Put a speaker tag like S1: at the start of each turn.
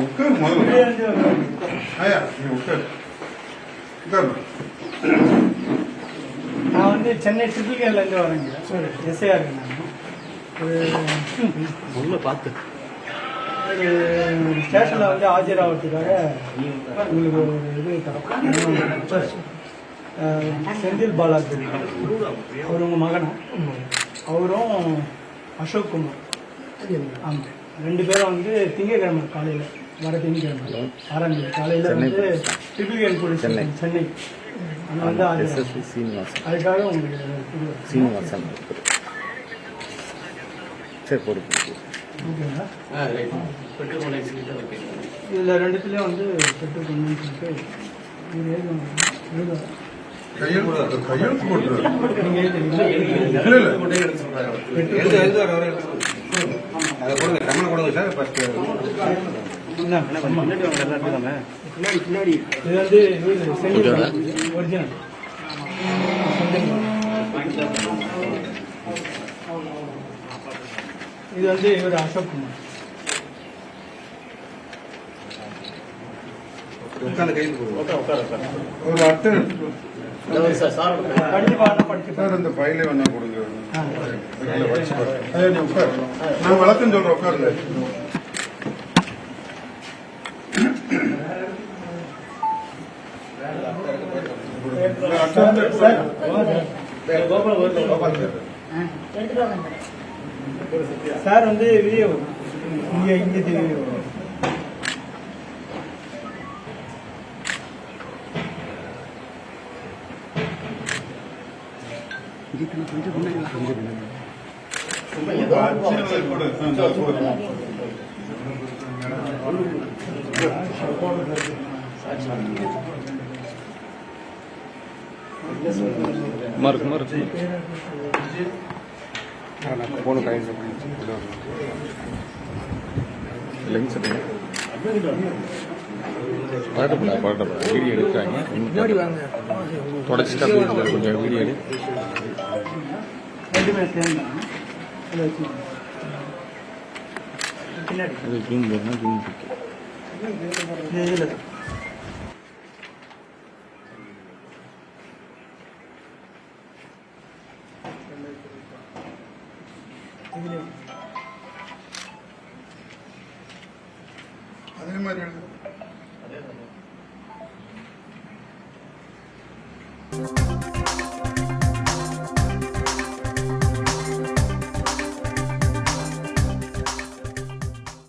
S1: உட்கார் முதல்ல. ஐயா நீ உட்கார். உட்கார்.
S2: நான் வந்து சென்னை ட்ரிபிள்கேலேருந்து வரேங்க. எஸ்ஐயா இருக்கேன் நான்.
S3: உள்ள பார்த்து
S2: ஒரு ஸ்டேஷனில் வந்து ஆஜராகிறதுக்காக உங்களுக்கு ஒரு இது தரோம். செந்தில் பாலாஜி அவர் உங்கள் மகனா? அவரும் அசோக் குமார். ஆமாம், 2 பேரும் வந்து திங்கக்கிழமை காலையில் வர திங்கக்கிழமை 6ஆம் தேதி காலையில் வந்து ட்ரிபிள்கேன் போலீஸ் சென்னை அங்கே வந்து அதுக்காக உங்களுக்கு
S3: சீனிவாசன் சரி போடு.
S2: ஓகேங்களா? இதில் 2த்துலேயும் வந்து பெட்ரோல் பண்ணணும்னு சொல்லிட்டு
S1: கையெழுத்து போட்டுரு.
S2: ஒரிஜினல் இது வந்து இவர் அசோக் குமார்.
S1: ஒரு அட்டை
S2: படிச்சு
S1: இந்த ஃபைலே வேணா கொடுங்க. வச்சு ஐயா நீ உட்கார். நான் வழக்கம் சொல்றேன் உட்காருங்க.
S2: சார் வந்து வீடியோ இங்கே வீடியோ
S3: மார்க் போன கையில் பழட்டப்பட வீடியோ எடுக்கிறாங்க. தொடச்சிட்டு கொஞ்சம் வீடியோ எடு. அது ஜூம் போடணும். ஜூம்
S2: இதில்
S1: அதே மாதிரி எழுது.